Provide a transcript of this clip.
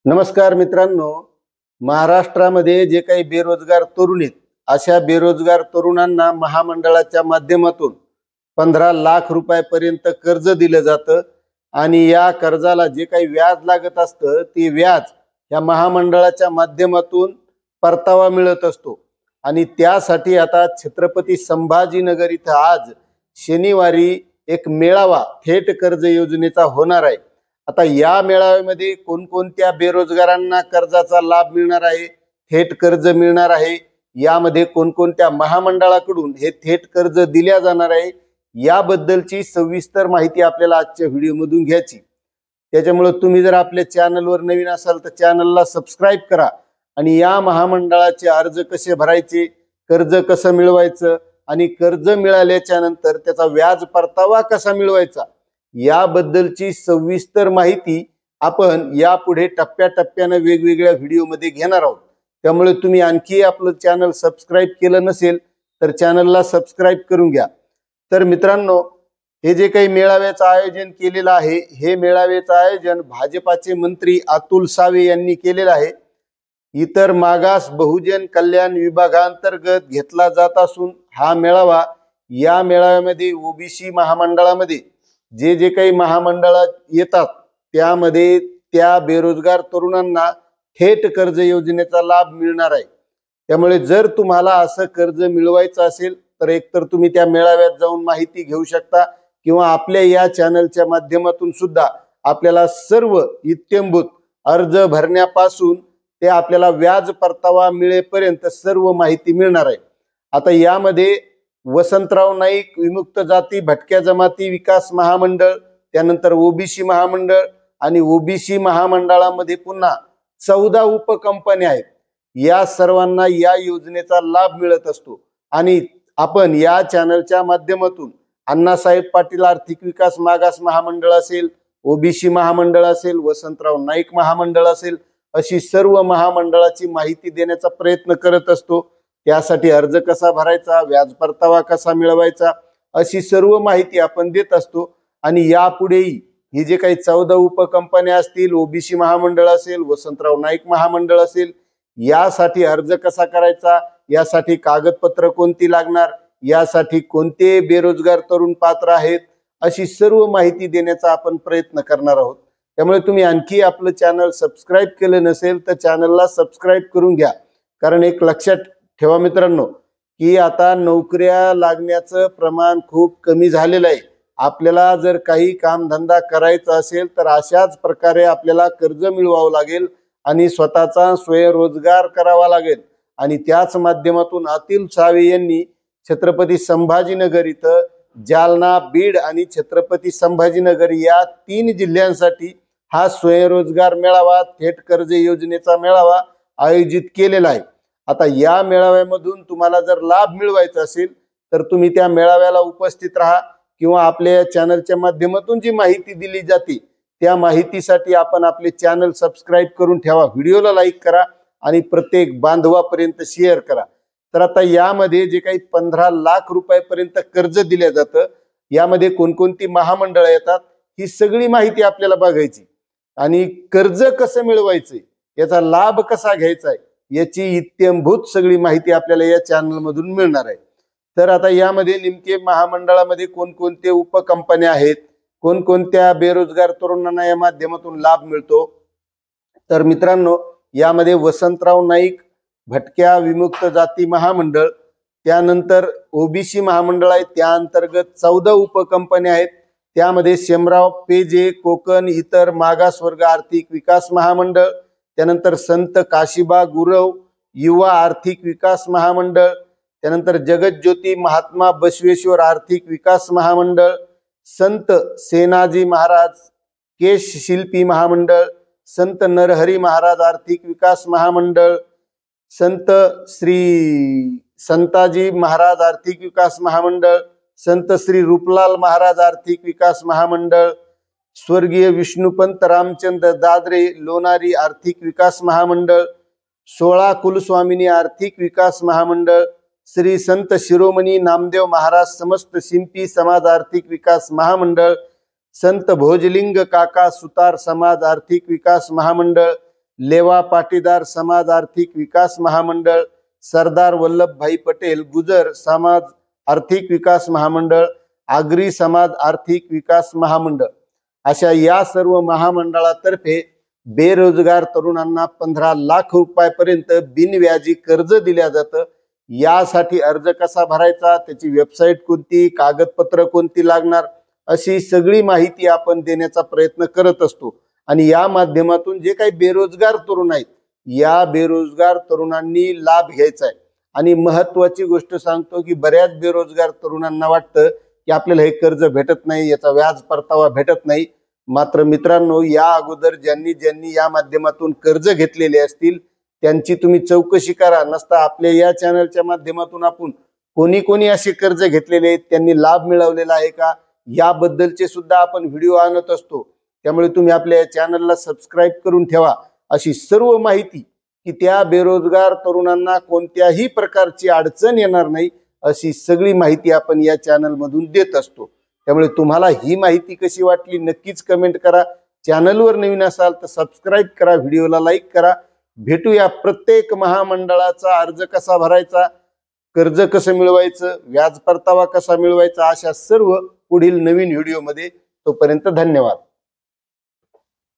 नमस्कार मित्रांनो, महाराष्ट्रामध्ये जे काही बेरोजगार तरुण आहेत, अशा बेरोजगार तरुणांना महामंडळाच्या माध्यमातून 15 लाख रुपयापर्यंत कर्ज दिलं जातं आणि या कर्जाला जे काही व्याज लागत असतं ते व्याज या महामंडळाच्या माध्यमातून परतावा मिळत असतो। आणि त्यासाठी आता छत्रपती संभाजीनगर इथं आज शनिवारी एक मेळावा थेट कर्ज योजनेचा होणार आहे। आता या मेळाव्यामध्ये कोणकोणत्या बेरोजगारांना कर्जाचा लाभ मिळणार आहे, थेट कर्ज मिळणार आहे, यामध्ये कोणकोणत्या महामंडळाकडून हे थेट कर्ज दिल्या जाणार आहे, याबद्दलची सविस्तर माहिती आपल्याला आजच्या व्हिडिओमधून घ्यायची। त्याच्यामुळे तुम्ही जर आपल्या चॅनलवर नवीन असाल तर चॅनलला सबस्क्राइब करा आणि या महामंडळाचे अर्ज कसे भरायचे, कर्ज कसं मिळवायचं आणि कर्ज मिळाल्याच्या नंतर त्याचा व्याज परतावा कसा मिळवायचा याबद्दलची सविस्तर माहिती आपण यापुढे टप्प्याटप्प्याने वेगवेगळ्या व्हिडिओमध्ये घेणार आहोत। त्यामुळे तुम्ही आणखी आपलं चॅनल सबस्क्राइब केलं नसेल तर चॅनलला सबस्क्राइब करून घ्या। तर मित्रांनो, हे जे काही मेळाव्याचं आयोजन केलेलं आहे, हे मेळाव्याचं आयोजन भाजपाचे मंत्री अतुल सावे यांनी केलेलं आहे। इतर मागास बहुजन कल्याण विभागांतर्गत घेतला जात असून हा मेळावा या मेळाव्यामध्ये ओबीसी महामंडळामध्ये जे जे काही महामंडळ येतात त्यामध्ये त्या बेरोजगार तरुणांना थेट कर्ज योजनेचा लाभ मिळणार आहे। त्यामुळे जर तुम्हाला असं कर्ज मिळवायचं असेल तर एकतर तुम्ही त्या मेळाव्यात जाऊन माहिती घेऊ शकता किंवा आपल्या या चॅनलच्या माध्यमातून सुद्धा आपल्याला सर्व इत्यंभूत अर्ज भरण्यापासून ते आपल्याला व्याज परतावा मिळेपर्यंत सर्व माहिती मिळणार आहे। आता यामध्ये वसंतराव नाईक विमुक्त जाती भटक्या जमाती विकास महामंडळ, त्यानंतर ओबीसी महामंडळ आणि ओबीसी महामंडळामध्ये पुन्हा 14 उपकंपन्या आहेत। या सर्वांना या योजनेचा लाभ मिळत असतो आणि आपण या चॅनलच्या माध्यमातून अण्णासाहेब पाटील आर्थिक विकास मागास महामंडळ असेल, ओबीसी महामंडळ असेल, वसंतराव नाईक महामंडळ असेल, अशी सर्व महामंडळाची माहिती देण्याचा प्रयत्न करत असतो। त्यासाठी अर्ज कसा भरायचा, व्याज परतावा कसा मिळवायचा, अशी सर्व माहिती आपण देत असतो। आणि यापुढेही ही जे काही 14 उपकंपन्या असतील, ओबीसी महामंडळ असेल, वसंतराव नाईक महामंडळ असेल, यासाठी अर्ज कसा करायचा, यासाठी कागदपत्र कोणती लागणार, यासाठी कोणते बेरोजगार तरुण पात्र आहेत, अशी सर्व माहिती देण्याचा आपण प्रयत्न करणार आहोत। त्यामुळे तुम्ही आणखी आपलं चॅनल सबस्क्राइब केलं नसेल तर चॅनलला सबस्क्राइब करून घ्या। कारण एक लक्षात ठेवा मित्रांनो, की आता नोकऱ्या लागण्याचं प्रमाण खूप कमी झालेलं आहे। आपल्याला जर काही कामधंदा करायचा असेल तर अशाच प्रकारे आपल्याला कर्ज मिळवावं लागेल आणि स्वतःचा स्वयंरोजगार करावा लागेल। आणि त्याच माध्यमातून अतुल सावे यांनी छत्रपती संभाजीनगर इथं जालना, बीड आणि छत्रपती संभाजीनगर या 3 जिल्ह्यांसाठी हा स्वयंरोजगार मेळावा थेट कर्ज योजनेचा मेळावा आयोजित केलेला आहे। आता या मेळाव्यामधून तुम्हाला जर लाभ मिळवायचा असेल तर तुम्ही त्या मेळाव्याला उपस्थित राहा किंवा आपल्या चॅनलच्या माध्यमातून जी माहिती दिली जाते त्या माहितीसाठी आपण आपले चॅनल सबस्क्राइब करून ठेवा, व्हिडिओला लाईक करा आणि प्रत्येक बांधवापर्यंत शेअर करा। तर आता यामध्ये जे काही 15 लाख रुपयापर्यंत कर्ज दिले जातं, यामध्ये कोणकोणती महामंडळ येतात ही सगळी माहिती आपल्याला बघायची आणि कर्ज कसं मिळवायचं, याचा लाभ कसा घ्यायचा आहे, याची इत्यंभूत सगळी माहिती आपल्याला या चॅनल मधून मिळणार आहे। तर आता यामध्ये नेमके महामंडळामध्ये कोणकोणते उपकंपन्या आहेत, कोणकोणत्या बेरोजगार तरुणांना या माध्यमातून लाभ मिळतो, तर मित्रांनो यामध्ये वसंतराव नाईक भटक्या विमुक्त जाती महामंडळ, त्यानंतर ओबीसी महामंडळ आहे, त्या अंतर्गत 14 उपकंपन्या आहेत। त्यामध्ये शेमराव पेजे कोकण इतर मागासवर्ग आर्थिक विकास महामंडळ, त्यानंतर संत काशीबा गुरव युवा आर्थिक विकास महामंडळ, त्यानंतर जगज्योती महात्मा बसवेश्वर आर्थिक विकास महामंडळ, संत सेनाजी महाराज केश शिल्पी महामंडळ, संत नरहरी महाराज आर्थिक विकास महामंडळ, संत श्री संताजी महाराज आर्थिक विकास महामंडळ, संत श्री रूपलाल महाराज आर्थिक विकास महामंडळ, स्वर्गीय विष्णुपंत रामचंद्र दादरे लोणारी आर्थिक विकास महामंडळ, 16 कुलस्वामिनी आर्थिक विकास महामंडळ, श्री संत शिरोमणी नामदेव महाराज समस्त शिंपी समाज आर्थिक विकास महामंडळ, संत भोजलिंग काका सुतार समाज आर्थिक विकास महामंडळ, लेवा पाटीदार समाज आर्थिक विकास महामंडळ, सरदार वल्लभभाई पटेल गुजर समाज आर्थिक विकास महामंडळ, आगरी समाज आर्थिक विकास महामंडळ अशा या सर्व महामंडळातर्फे बेरोजगार तरुणांना 15 लाख रुपयापर्यंत बिनव्याजी कर्ज दिल्या जातं। यासाठी अर्ज कसा भरायचा, त्याची वेबसाईट कोणती, कागदपत्र कोणती लागणार, अशी सगळी माहिती आपण देण्याचा प्रयत्न करत असतो। आणि या माध्यमातून जे काही बेरोजगार तरुण आहेत, या बेरोजगार तरुणांनी लाभ घ्यायचा आहे। आणि महत्वाची गोष्ट सांगतो की बऱ्याच बेरोजगार तरुणांना वाटतं की आपल्याला हे कर्ज भेटत नाही, याचा व्याज परतावा भेटत नाही। मात्र मित्रांनो, या अगोदर ज्यांनी या माध्यमातून कर्ज घेतलेले असतील त्यांची तुम्ही चौकशी करा। नसता आपल्या या चॅनलच्या माध्यमातून आपण कोणी असे कर्ज घेतलेले आहेत, त्यांनी लाभ मिळवलेला आहे का, याबद्दलचे सुद्धा आपण व्हिडिओ आणत असतो। त्यामुळे तुम्ही आपल्या या चॅनलला सबस्क्राईब करून ठेवा। अशी सर्व माहिती की त्या बेरोजगार तरुणांना कोणत्याही प्रकारची अडचण येणार नाही, अशी सगळी माहिती आपण या चॅनल मधून देत असतो। त्यामुळे तुम्हाला ही माहिती कशी वाटली नक्कीच कमेंट करा। चॅनलवर नवीन असाल तर सबस्क्राईब करा, व्हिडिओला लाईक करा। भेटूया प्रत्येक महामंडळाचा अर्ज कसा भरायचा, कर्ज कसं मिळवायचं, व्याज परतावा कसा मिळवायचा, अशा सर्व पुढील नवीन व्हिडिओमध्ये। तोपर्यंत धन्यवाद।